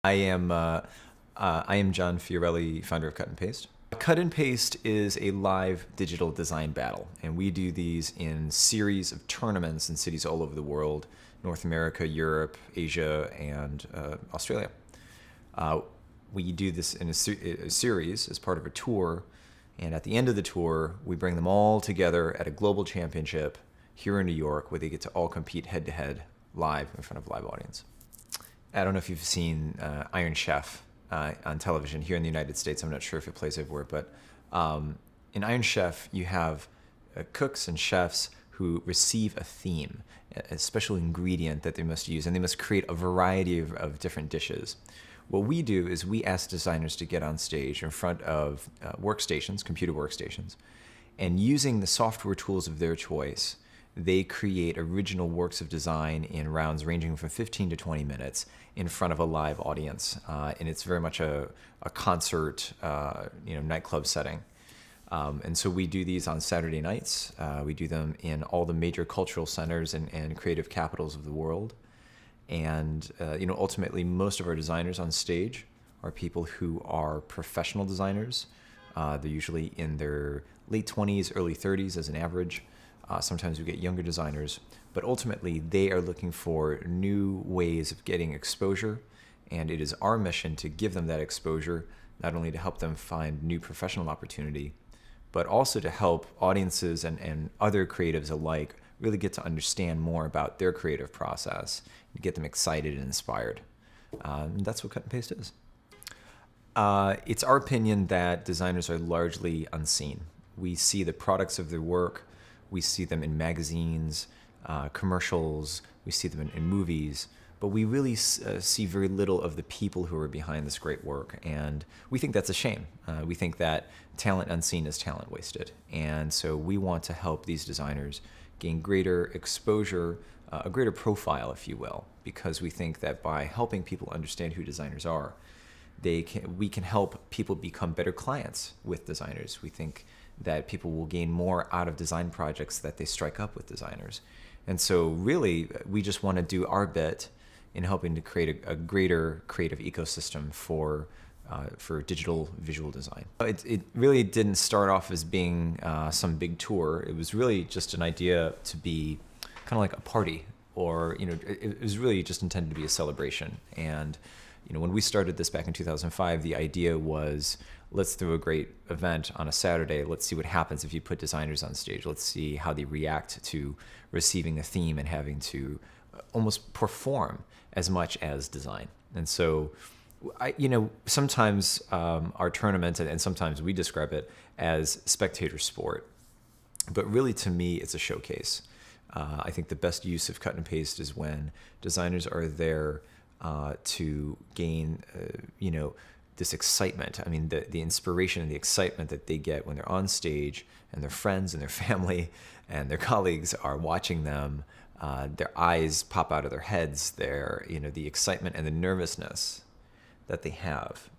I am John Fiorelli, founder of Cut and Paste. Cut and Paste is a live digital design battle, and we do these in series of tournaments in cities all over the world: North America, Europe, Asia, and Australia. We do this in a series as part of a tour, and at the end of the tour, we bring them all together at a global championship here in New York, where they get to all compete head-to-head live in front of a live audience. I don't know if you've seen Iron Chef on television here in the United States. I'm not sure if it plays everywhere, but in Iron Chef, you have cooks and chefs who receive a theme, a special ingredient that they must use, and they must create a variety of different dishes. What we do is we ask designers to get on stage in front of workstations, computer workstations, and using the software tools of their choice, they create original works of design in rounds ranging from 15 to 20 minutes in front of a live audience. And it's very much a concert, nightclub setting. And so we do these on Saturday nights. We do them in all the major cultural centers and creative capitals of the world. And ultimately, most of our designers on stage are people who are professional designers. They're usually in their late 20s, early 30s as an average. Sometimes we get younger designers, but ultimately they are looking for new ways of getting exposure, and it is our mission to give them that exposure, not only to help them find new professional opportunity, but also to help audiences and other creatives alike really get to understand more about their creative process and get them excited and inspired. That's what Cut and Paste is. It's our opinion that designers are largely unseen. We see the products of their work. We see them in magazines, commercials, we see them in movies, but we really see very little of the people who are behind this great work, and we think that's a shame. We think that talent unseen is talent wasted, and so we want to help these designers gain greater exposure, a greater profile, if you will, because we think that by helping people understand who designers are, we can help people become better clients with designers. We think that people will gain more out of design projects that they strike up with designers. And so really, we just want to do our bit in helping to create a greater creative ecosystem for digital visual design. It really didn't start off as being some big tour. It was really just an idea to be kind of like a party, or it was really just intended to be a celebration. And when we started this back in 2005, the idea was, let's throw a great event on a Saturday. Let's see what happens if you put designers on stage. Let's see how they react to receiving a theme and having to almost perform as much as design. And so, sometimes our tournament, and sometimes we describe it as spectator sport, but really to me, it's a showcase. I think the best use of Cut and Paste is when designers are there to gain, this excitement. I mean, the inspiration and the excitement that they get when they're on stage and their friends and their family and their colleagues are watching them, their eyes pop out of their heads, the excitement and the nervousness that they have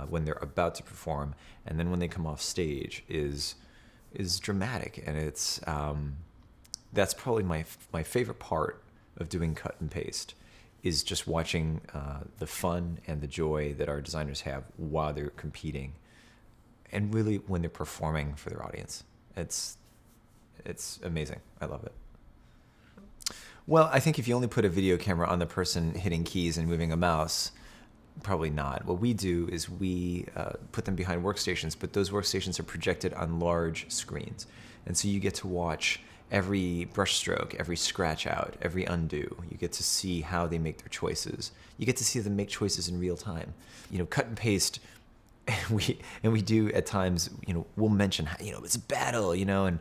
when they're about to perform, and then when they come off stage is dramatic. And it's that's probably my favorite part of doing Cut and Paste, is just watching the fun and the joy that our designers have while they're competing, and really when they're performing for their audience. It's amazing. I love it. Well, I think if you only put a video camera on the person hitting keys and moving a mouse, probably not. What we do is we put them behind workstations, but those workstations are projected on large screens. And so you get to watch every brush stroke, every scratch out, every undo. You get to see how they make their choices. You get to see them make choices in real time. Cut and Paste, and we do at times, we'll mention, it's a battle, and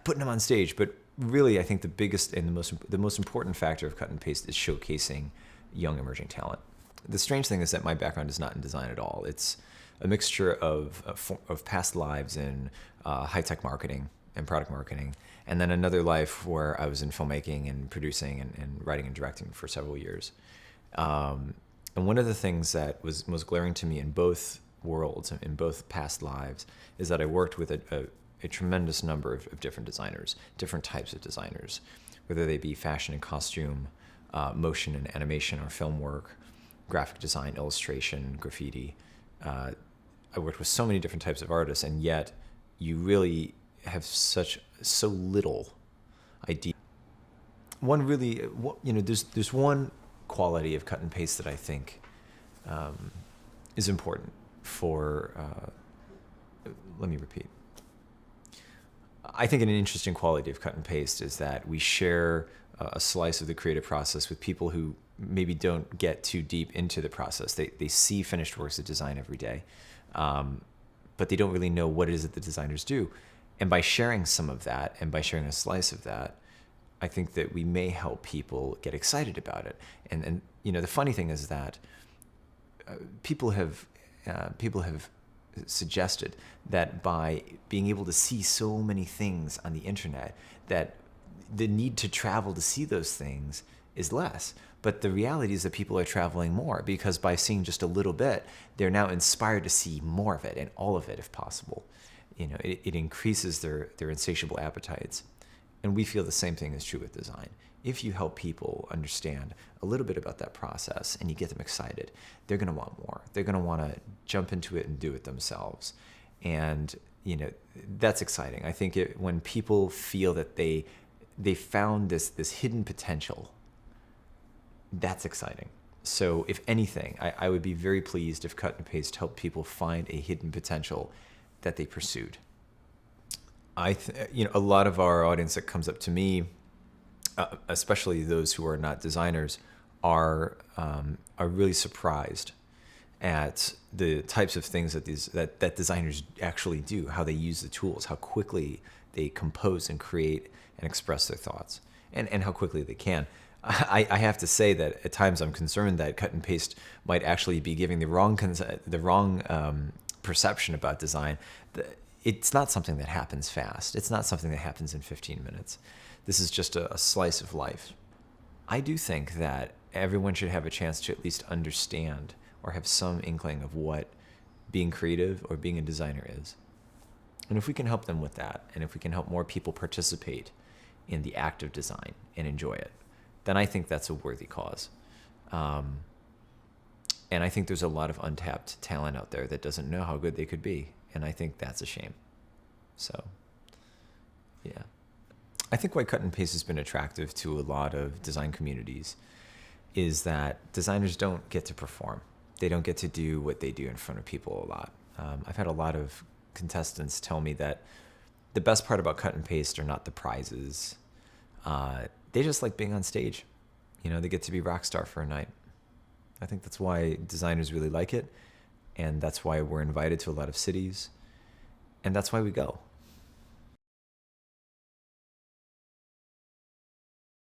putting them on stage. But really, I think the biggest and the most important factor of Cut and Paste is showcasing young emerging talent. The strange thing is that my background is not in design at all. It's a mixture of past lives in high-tech marketing and product marketing, and then another life where I was in filmmaking and producing and writing and directing for several years. And one of the things that was most glaring to me in both worlds, in both past lives, is that I worked with a tremendous number of different designers, different types of designers, whether they be fashion and costume, motion and animation or film work, graphic design, illustration, graffiti. I worked with so many different types of artists, and yet you really have so little idea. There's one quality of cut and paste that I think is important for. Let me repeat. I think an interesting quality of cut and paste is that we share a slice of the creative process with people who maybe don't get too deep into the process. They see finished works of design every day, but they don't really know what it is that the designers do. And by sharing some of that, and by sharing a slice of that, I think that we may help people get excited about it. And the funny thing is that people have suggested that by being able to see so many things on the internet, that the need to travel to see those things is less. But the reality is that people are traveling more, because by seeing just a little bit, they're now inspired to see more of it, and all of it if possible. It increases their insatiable appetites. And we feel the same thing is true with design. If you help people understand a little bit about that process and you get them excited, they're going to want more. They're going to want to jump into it and do it themselves. And, that's exciting. I think when people feel that they found this hidden potential, that's exciting. So if anything, I would be very pleased if cut and paste helped people find a hidden potential that they pursued. A lot of our audience that comes up to me, especially those who are not designers, are really surprised at the types of things that designers actually do, how they use the tools, how quickly they compose and create and express their thoughts, and how quickly they can. I have to say that at times I'm concerned that cut and paste might actually be giving the wrong perception about design. It's not something that happens fast. It's not something that happens in 15 minutes. This is just a slice of life. I do think that everyone should have a chance to at least understand or have some inkling of what being creative or being a designer is. And if we can help them with that, and if we can help more people participate in the act of design and enjoy it, then I think that's a worthy cause. And I think there's a lot of untapped talent out there that doesn't know how good they could be. And I think that's a shame. So, yeah. I think why cut and paste has been attractive to a lot of design communities is that designers don't get to perform. They don't get to do what they do in front of people a lot. I've had a lot of contestants tell me that the best part about cut and paste are not the prizes. They just like being on stage. They get to be rock star for a night. I think that's why designers really like it, and that's why we're invited to a lot of cities, and that's why we go.